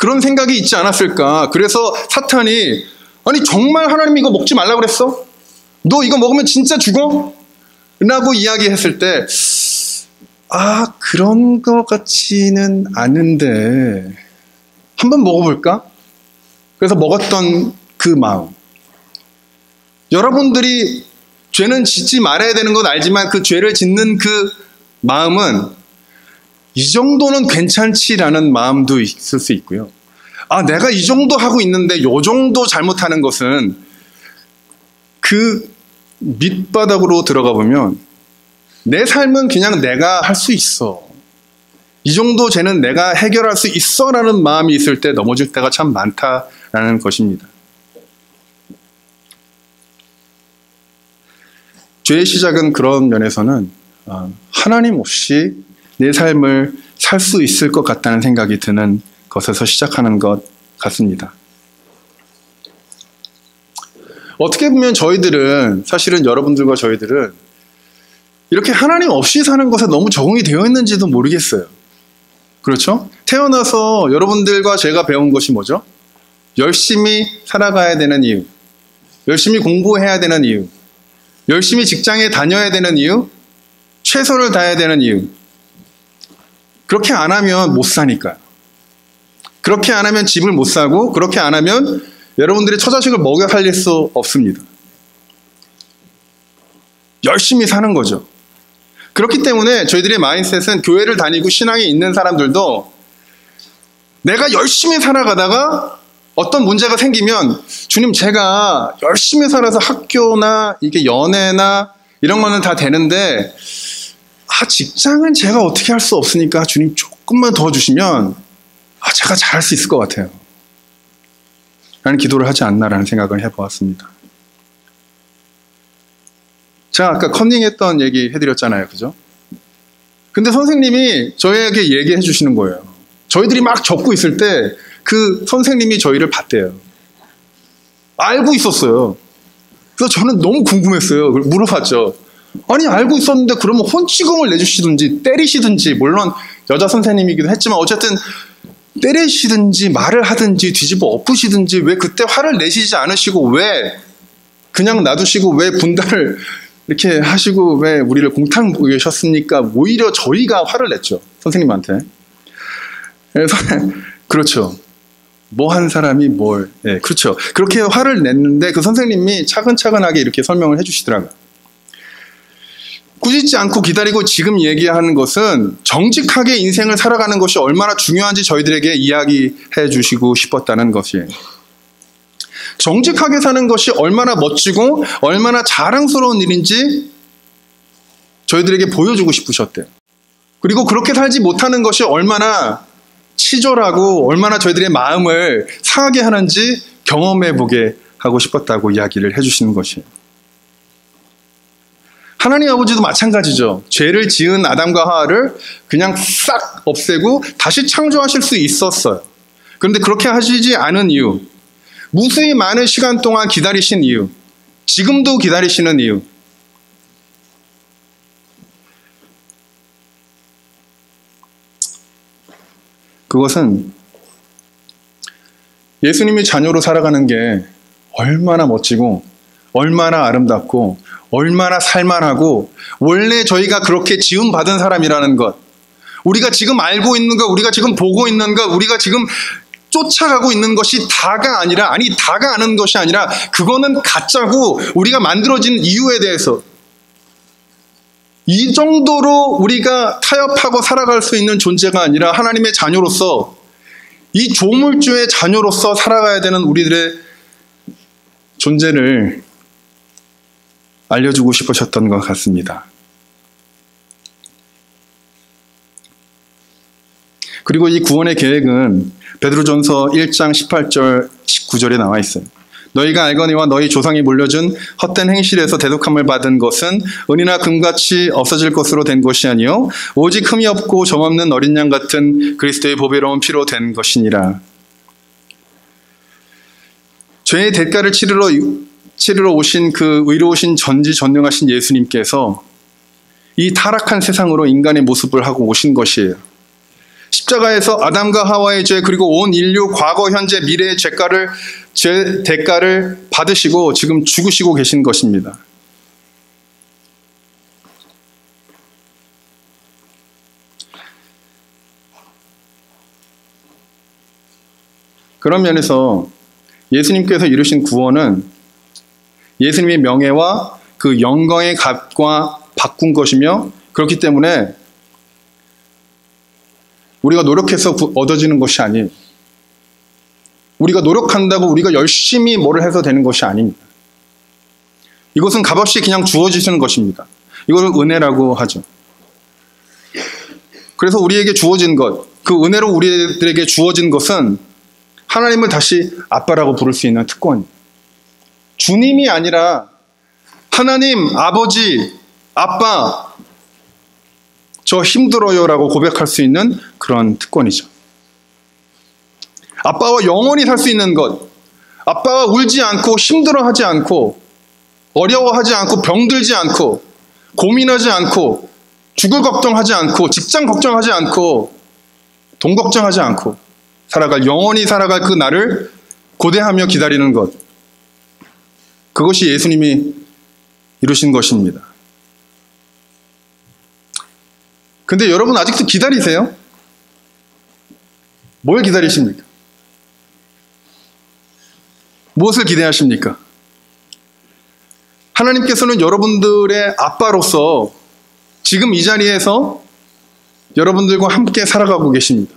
그런 생각이 있지 않았을까? 그래서 사탄이 아니 정말 하나님이 이거 먹지 말라고 그랬어? 너 이거 먹으면 진짜 죽어? 라고 이야기했을 때 그런 것 같지는 않은데 한번 먹어볼까? 그래서 먹었던 그 마음. 여러분들이 죄는 짓지 말아야 되는 건 알지만 그 죄를 짓는 그 마음은 이 정도는 괜찮지라는 마음도 있을 수 있고요. 내가 이 정도 하고 있는데 요 정도 잘못하는 것은 그 밑바닥으로 들어가 보면 내 삶은 그냥 내가 할 수 있어. 이 정도 죄는 내가 해결할 수 있어 라는 마음이 있을 때 넘어질 때가 참 많다라는 것입니다. 죄의 시작은 그런 면에서는 하나님 없이 내 삶을 살 수 있을 것 같다는 생각이 드는 것에서 시작하는 것 같습니다. 어떻게 보면 저희들은 사실은 여러분들과 저희들은 이렇게 하나님 없이 사는 것에 너무 적응이 되어 있는지도 모르겠어요. 그렇죠? 태어나서 여러분들과 제가 배운 것이 뭐죠? 열심히 살아가야 되는 이유, 열심히 공부해야 되는 이유, 열심히 직장에 다녀야 되는 이유, 최선을 다해야 되는 이유. 그렇게 안 하면 못 사니까요. 그렇게 안 하면 집을 못 사고, 그렇게 안 하면 여러분들의 처자식을 먹여 살릴 수 없습니다. 열심히 사는 거죠. 그렇기 때문에 저희들의 마인드셋은 교회를 다니고 신앙에 있는 사람들도 내가 열심히 살아가다가 어떤 문제가 생기면 주님 제가 열심히 살아서 학교나 이게 연애나 이런 거는 다 되는데 직장은 제가 어떻게 할 수 없으니까 주님 조금만 더 주시면 제가 잘할 수 있을 것 같아요. 라는 기도를 하지 않나라는 생각을 해보았습니다. 제가 아까 컨닝했던 얘기 해드렸잖아요. 그죠? 근데 선생님이 저희에게 얘기해 주시는 거예요. 저희들이 막 적고 있을 때 그 선생님이 저희를 봤대요. 알고 있었어요. 그래서 저는 너무 궁금했어요. 물어봤죠. 아니 알고 있었는데 그러면 혼치금을 내주시든지 때리시든지, 물론 여자 선생님이기도 했지만 어쨌든 때리시든지 말을 하든지 뒤집어 엎으시든지 왜 그때 화를 내시지 않으시고 왜 그냥 놔두시고 왜 분단을 이렇게 하시고 왜 우리를 공탕 먹이셨습니까? 오히려 저희가 화를 냈죠. 선생님한테. 그래서 그렇죠. 뭐 한 사람이 뭘. 네, 그렇죠. 그렇게 화를 냈는데 그 선생님이 차근차근하게 이렇게 설명을 해주시더라고요. 꾸짖지 않고 기다리고 지금 얘기하는 것은 정직하게 인생을 살아가는 것이 얼마나 중요한지 저희들에게 이야기해 주시고 싶었다는 것이에요. 정직하게 사는 것이 얼마나 멋지고 얼마나 자랑스러운 일인지 저희들에게 보여주고 싶으셨대요. 그리고 그렇게 살지 못하는 것이 얼마나 치졸하고 얼마나 저희들의 마음을 상하게 하는지 경험해보게 하고 싶었다고 이야기를 해주시는 것이에요. 하나님 아버지도 마찬가지죠. 죄를 지은 아담과 하와를 그냥 싹 없애고 다시 창조하실 수 있었어요. 그런데 그렇게 하시지 않은 이유, 무수히 많은 시간 동안 기다리신 이유, 지금도 기다리시는 이유, 그것은 예수님이 자녀로 살아가는 게 얼마나 멋지고 얼마나 아름답고 얼마나 살만하고 원래 저희가 그렇게 지음받은 사람이라는 것, 우리가 지금 알고 있는 것, 우리가 지금 보고 있는 것, 우리가 지금 쫓아가고 있는 것이 다가 아니라, 다가 아는 것이 아니라 그거는 가짜고 우리가 만들어진 이유에 대해서 이 정도로 우리가 타협하고 살아갈 수 있는 존재가 아니라 하나님의 자녀로서, 이 조물주의 자녀로서 살아가야 되는 우리들의 존재를 알려주고 싶으셨던 것 같습니다. 그리고 이 구원의 계획은 베드로전서 1장 18절 19절에 나와 있어요. 너희가 알거니와 너희 조상이 물려준 헛된 행실에서 대속함을 받은 것은 은이나 금같이 없어질 것으로 된 것이 아니요 오직 흠이 없고 점없는 어린 양 같은 그리스도의 보배로운 피로 된 것이니라. 죄의 대가를 치르러 오신 그 의로우신 전지전능하신 예수님께서 이 타락한 세상으로 인간의 모습을 하고 오신 것이에요. 십자가에서 아담과 하와의 죄 그리고 온 인류 과거, 현재, 미래의 죄 대가를 받으시고 지금 죽으시고 계신 것입니다. 그런 면에서 예수님께서 이루신 구원은 예수님의 명예와 그 영광의 값과 바꾼 것이며, 그렇기 때문에 우리가 노력해서 얻어지는 것이 아닌, 우리가 노력한다고 우리가 열심히 뭐를 해서 되는 것이 아닙니다. 이것은 값없이 그냥 주어지시는 것입니다. 이걸 은혜라고 하죠. 그래서 우리에게 주어진 것, 그 은혜로 우리들에게 주어진 것은 하나님을 다시 아빠라고 부를 수 있는 특권입니다. 주님이 아니라 하나님, 아버지, 아빠, 저 힘들어요라고 고백할 수 있는 그런 특권이죠. 아빠와 영원히 살 수 있는 것, 아빠가 울지 않고 힘들어하지 않고 어려워하지 않고 병들지 않고 고민하지 않고 죽을 걱정하지 않고 직장 걱정하지 않고 돈 걱정하지 않고 영원히 살아갈 그 날을 고대하며 기다리는 것, 그것이 예수님이 이루신 것입니다. 근데 여러분 아직도 기다리세요? 뭘 기다리십니까? 무엇을 기대하십니까? 하나님께서는 여러분들의 아빠로서 지금 이 자리에서 여러분들과 함께 살아가고 계십니다.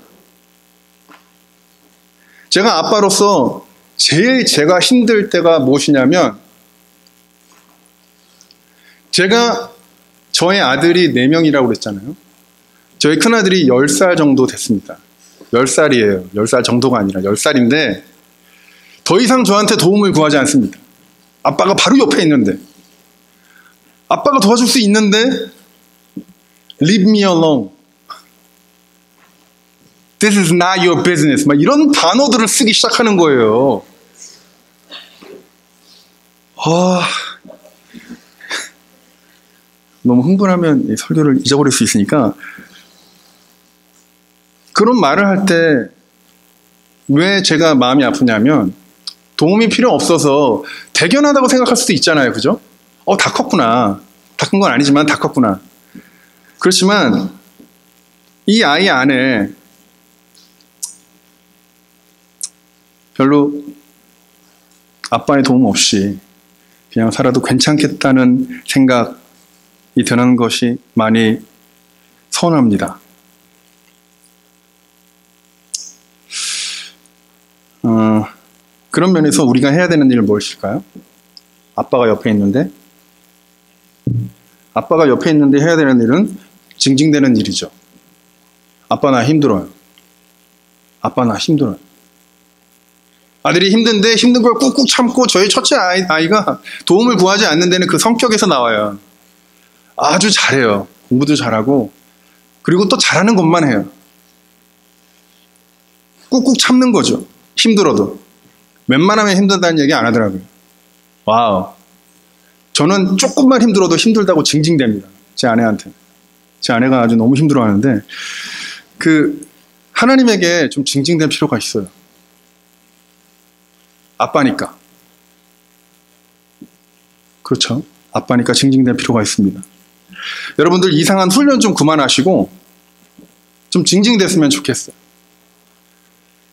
제가 아빠로서 제가 힘들 때가 무엇이냐면, 제가 저의 아들이 4명이라고 그랬잖아요. 저희 큰아들이 10살 정도 됐습니다. 10살이에요. 10살 정도가 아니라 10살인데 더 이상 저한테 도움을 구하지 않습니다. 아빠가 바로 옆에 있는데, 아빠가 도와줄 수 있는데 Leave me alone. This is not your business. 막 이런 단어들을 쓰기 시작하는 거예요. 너무 흥분하면 이 설교를 잊어버릴 수 있으니까, 그런 말을 할 때 왜 제가 마음이 아프냐면, 도움이 필요 없어서 대견하다고 생각할 수도 있잖아요. 그죠? 다 컸구나. 다 큰 건 아니지만 다 컸구나. 그렇지만 이 아이 안에 별로 아빠의 도움 없이 그냥 살아도 괜찮겠다는 생각이 드는 것이 많이 서운합니다. 그런 면에서 우리가 해야 되는 일은 무엇일까요? 아빠가 옆에 있는데 해야 되는 일은 징징대는 일이죠. 아빠 나 힘들어요. 아빠 나 힘들어요. 아들이 힘든데 힘든 걸 꾹꾹 참고, 저희 첫째 아이가 도움을 구하지 않는 데는 그 성격에서 나와요. 아주 잘해요. 공부도 잘하고, 그리고 또 잘하는 것만 해요. 꾹꾹 참는 거죠. 힘들어도. 웬만하면 힘들다는 얘기 안 하더라고요. 와우. 저는 조금만 힘들어도 힘들다고 징징댑니다. 제 아내한테. 제 아내가 아주 너무 힘들어하는데, 하나님에게 좀 징징댈 필요가 있어요. 아빠니까. 그렇죠. 아빠니까 징징댈 필요가 있습니다. 여러분들 이상한 훈련 좀 그만하시고 좀 징징댔으면 좋겠어요.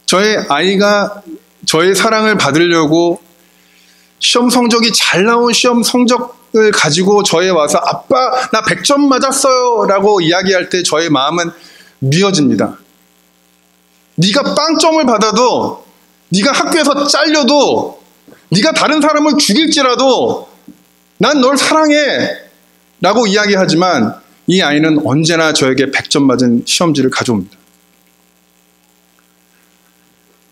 저의 아이가 저의 사랑을 받으려고 시험 성적이 잘 나온 시험 성적을 가지고 저에 와서 아빠 나 100점 맞았어요 라고 이야기할 때 저의 마음은 미어집니다. 네가 빵점을 받아도, 네가 학교에서 잘려도, 네가 다른 사람을 죽일지라도 난 널 사랑해 라고 이야기하지만, 이 아이는 언제나 저에게 100점 맞은 시험지를 가져옵니다.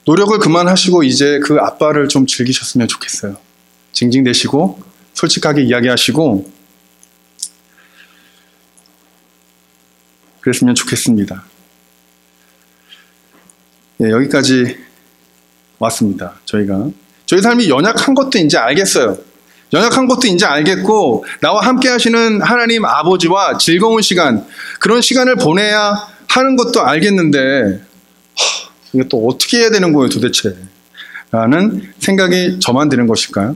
노력을 그만하시고 이제 그 아빠를 좀 즐기셨으면 좋겠어요. 징징대시고 솔직하게 이야기하시고 그랬으면 좋겠습니다. 네, 여기까지 왔습니다. 저희 삶이 연약한 것도 이제 알겠어요. 연약한 것도 이제 알겠고, 나와 함께 하시는 하나님 아버지와 즐거운 시간, 그런 시간을 보내야 하는 것도 알겠는데 이게 또 어떻게 해야 되는 거예요 도대체? 라는 생각이 저만 드는 것일까요?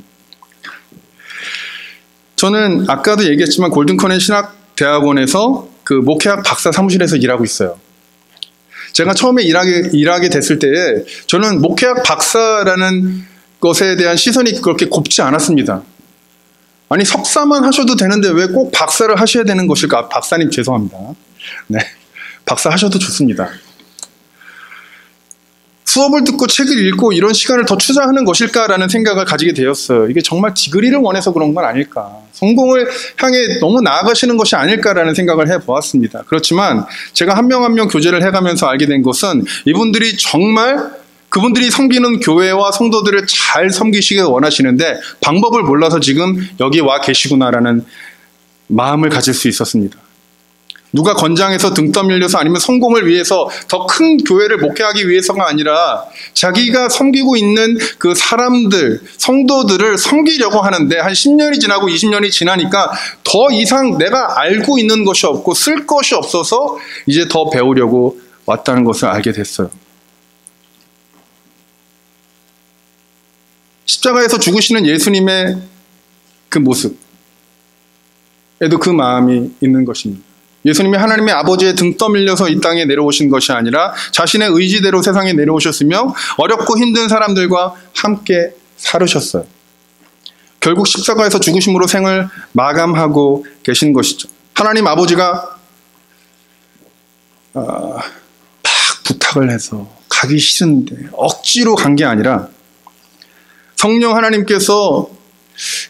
저는 아까도 얘기했지만 골든커넷 신학대학원에서 그 목회학 박사 사무실에서 일하고 있어요. 제가 처음에 일하게 됐을 때에 저는 목회학 박사라는 것에 대한 시선이 그렇게 곱지 않았습니다. 아니 석사만 하셔도 되는데 왜 꼭 박사를 하셔야 되는 것일까? 박사님 죄송합니다. 네, 박사 하셔도 좋습니다. 수업을 듣고 책을 읽고 이런 시간을 더 투자하는 것일까라는 생각을 가지게 되었어요. 이게 정말 디그리를 원해서 그런 건 아닐까. 성공을 향해 너무 나아가시는 것이 아닐까라는 생각을 해보았습니다. 그렇지만 제가 한 명 한 명 교제를 해가면서 알게 된 것은 이분들이 정말 그분들이 섬기는 교회와 성도들을 잘 섬기시길 원하시는데 방법을 몰라서 지금 여기 와 계시구나라는 마음을 가질 수 있었습니다. 누가 건장해서 등 떠밀려서 아니면 성공을 위해서 더 큰 교회를 목회하기 위해서가 아니라 자기가 섬기고 있는 그 사람들, 성도들을 섬기려고 하는데 한 10년이 지나고 20년이 지나니까 더 이상 내가 알고 있는 것이 없고 쓸 것이 없어서 이제 더 배우려고 왔다는 것을 알게 됐어요. 십자가에서 죽으시는 예수님의 그 모습에도 그 마음이 있는 것입니다. 예수님이 하나님의 아버지의 등 떠밀려서 이 땅에 내려오신 것이 아니라 자신의 의지대로 세상에 내려오셨으며 어렵고 힘든 사람들과 함께 살으셨어요. 결국 십자가에서 죽으심으로 생을 마감하고 계신 것이죠. 하나님 아버지가 막 부탁을 해서 가기 싫은데 억지로 간 게 아니라 성령 하나님께서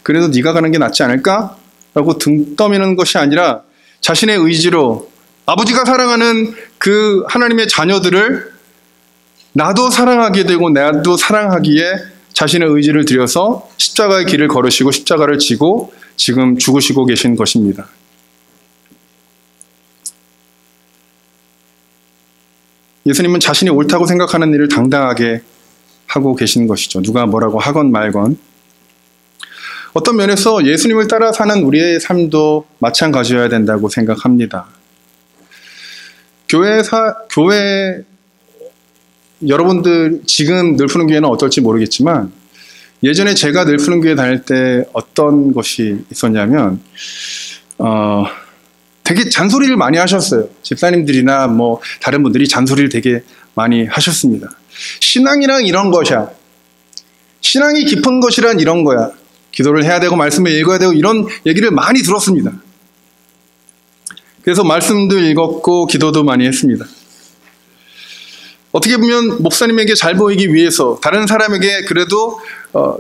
그래도 네가 가는 게 낫지 않을까? 라고 등 떠미는 것이 아니라 자신의 의지로 아버지가 사랑하는 그 하나님의 자녀들을 나도 사랑하게 되고 나도 사랑하기에 자신의 의지를 들여서 십자가의 길을 걸으시고 십자가를 지고 지금 죽으시고 계신 것입니다. 예수님은 자신이 옳다고 생각하는 일을 당당하게 하고 계신 것이죠. 누가 뭐라고 하건 말건. 어떤 면에서 예수님을 따라 사는 우리의 삶도 마찬가지여야 된다고 생각합니다. 교회 여러분들 지금 늘푸는 교회는 어떨지 모르겠지만 예전에 제가 늘푸는 교회 다닐 때 어떤 것이 있었냐면 되게 잔소리를 많이 하셨어요. 집사님들이나 뭐 다른 분들이 잔소리를 되게 많이 하셨습니다. 신앙이란 이런 것이야. 신앙이 깊은 것이란 이런 거야. 기도를 해야 되고 말씀을 읽어야 되고 이런 얘기를 많이 들었습니다. 그래서 말씀도 읽었고 기도도 많이 했습니다. 어떻게 보면 목사님에게 잘 보이기 위해서 다른 사람에게 그래도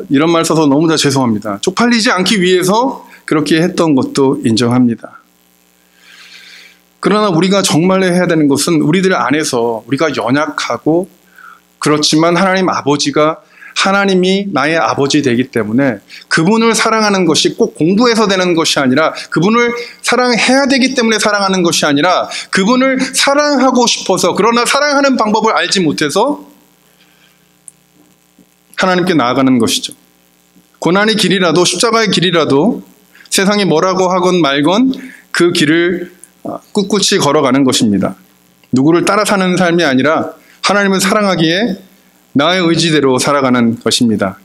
이런 말 써서 너무 다 죄송합니다. 쪽팔리지 않기 위해서 그렇게 했던 것도 인정합니다. 그러나 우리가 정말로 해야 되는 것은 우리들 안에서 우리가 연약하고 그렇지만 하나님 아버지가 하나님이 나의 아버지 되기 때문에 그분을 사랑하는 것이 꼭 공부해서 되는 것이 아니라 그분을 사랑해야 되기 때문에 사랑하는 것이 아니라 그분을 사랑하고 싶어서 그러나 사랑하는 방법을 알지 못해서 하나님께 나아가는 것이죠. 고난의 길이라도 십자가의 길이라도 세상이 뭐라고 하건 말건 그 길을 꿋꿋이 걸어가는 것입니다. 누구를 따라 사는 삶이 아니라 하나님을 사랑하기에 나의 의지대로 살아가는 것입니다.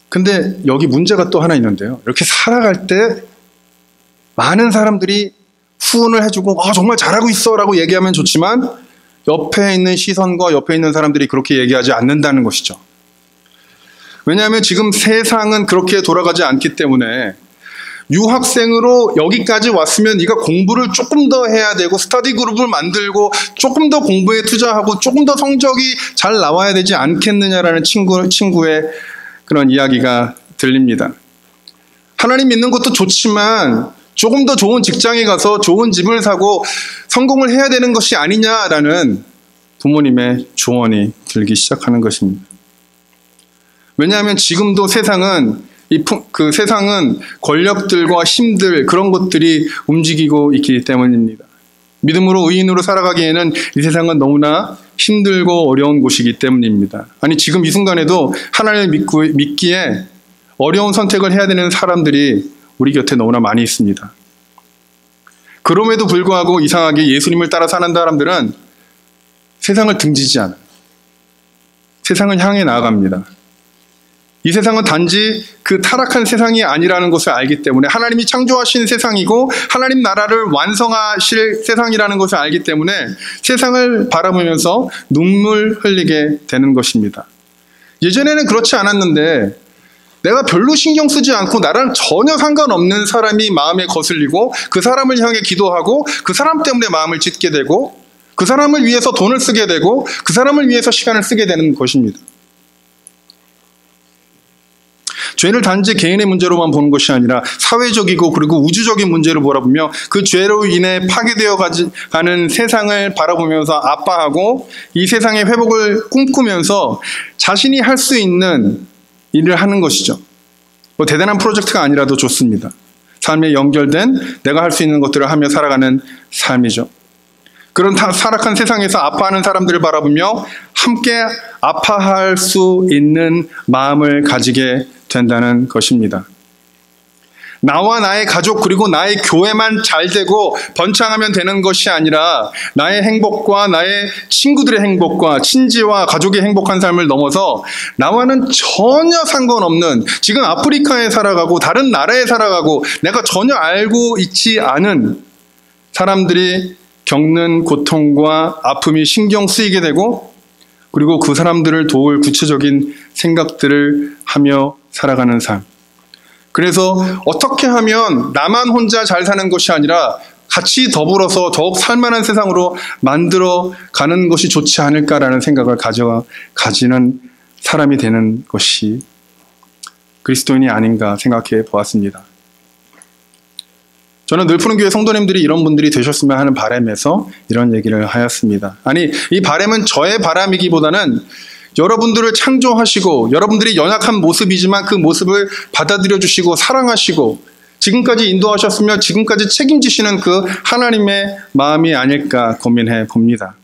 근데 여기 문제가 또 하나 있는데요. 이렇게 살아갈 때 많은 사람들이 후원을 해주고 정말 잘하고 있어 라고 얘기하면 좋지만 옆에 있는 시선과 옆에 있는 사람들이 그렇게 얘기하지 않는다는 것이죠. 왜냐하면 지금 세상은 그렇게 돌아가지 않기 때문에 유학생으로 여기까지 왔으면 네가 공부를 조금 더 해야 되고 스터디 그룹을 만들고 조금 더 공부에 투자하고 조금 더 성적이 잘 나와야 되지 않겠느냐라는 친구의 그런 이야기가 들립니다. 하나님 믿는 것도 좋지만 조금 더 좋은 직장에 가서 좋은 집을 사고 성공을 해야 되는 것이 아니냐라는 부모님의 조언이 들기 시작하는 것입니다. 왜냐하면 지금도 세상은 세상은 권력들과 힘들 그런 것들이 움직이고 있기 때문입니다. 믿음으로 의인으로 살아가기에는 이 세상은 너무나 힘들고 어려운 곳이기 때문입니다. 아니 지금 이 순간에도 하나님을 믿기에 어려운 선택을 해야 되는 사람들이 우리 곁에 너무나 많이 있습니다. 그럼에도 불구하고 이상하게 예수님을 따라 사는 사람들은 세상을 등지지 않아요. 세상을 향해 나아갑니다. 이 세상은 단지 그 타락한 세상이 아니라는 것을 알기 때문에, 하나님이 창조하신 세상이고 하나님 나라를 완성하실 세상이라는 것을 알기 때문에 세상을 바라보면서 눈물 흘리게 되는 것입니다. 예전에는 그렇지 않았는데 내가 별로 신경 쓰지 않고 나랑 전혀 상관없는 사람이 마음에 거슬리고 그 사람을 향해 기도하고 그 사람 때문에 마음을 짓게 되고 그 사람을 위해서 돈을 쓰게 되고 그 사람을 위해서 시간을 쓰게 되는 것입니다. 죄를 단지 개인의 문제로만 보는 것이 아니라 사회적이고 그리고 우주적인 문제로 바라보며 그 죄로 인해 파괴되어 가는 세상을 바라보면서 아파하고 이 세상의 회복을 꿈꾸면서 자신이 할 수 있는 일을 하는 것이죠. 뭐 대단한 프로젝트가 아니라도 좋습니다. 삶에 연결된 내가 할 수 있는 것들을 하며 살아가는 삶이죠. 그런 타락한 세상에서 아파하는 사람들을 바라보며 함께 아파할 수 있는 마음을 가지게 된다는 것입니다. 나와 나의 가족 그리고 나의 교회만 잘 되고 번창하면 되는 것이 아니라 나의 행복과 나의 친구들의 행복과 친지와 가족의 행복한 삶을 넘어서 나와는 전혀 상관없는, 지금 아프리카에 살아가고 다른 나라에 살아가고 내가 전혀 알고 있지 않은 사람들이 겪는 고통과 아픔이 신경 쓰이게 되고 그리고 그 사람들을 도울 구체적인 생각들을 하며 살아가는 삶. 그래서 어떻게 하면 나만 혼자 잘 사는 것이 아니라 같이 더불어서 더욱 살만한 세상으로 만들어 가는 것이 좋지 않을까라는 생각을 가지는 사람이 되는 것이 그리스도인이 아닌가 생각해 보았습니다. 저는 늘푸른교회 성도님들이 이런 분들이 되셨으면 하는 바람에서 이런 얘기를 하였습니다. 아니, 이 바람은 저의 바람이기보다는 여러분들을 창조하시고 여러분들이 연약한 모습이지만 그 모습을 받아들여 주시고 사랑하시고 지금까지 인도하셨으며 지금까지 책임지시는 그 하나님의 마음이 아닐까 고민해 봅니다.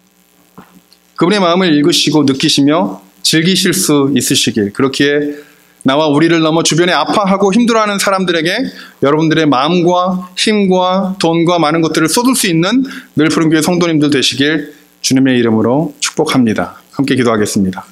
그분의 마음을 읽으시고 느끼시며 즐기실 수 있으시길, 그렇기에 나와 우리를 넘어 주변에 아파하고 힘들어하는 사람들에게 여러분들의 마음과 힘과 돈과 많은 것들을 쏟을 수 있는 늘푸른교회 성도님들 되시길 주님의 이름으로 축복합니다. 함께 기도하겠습니다.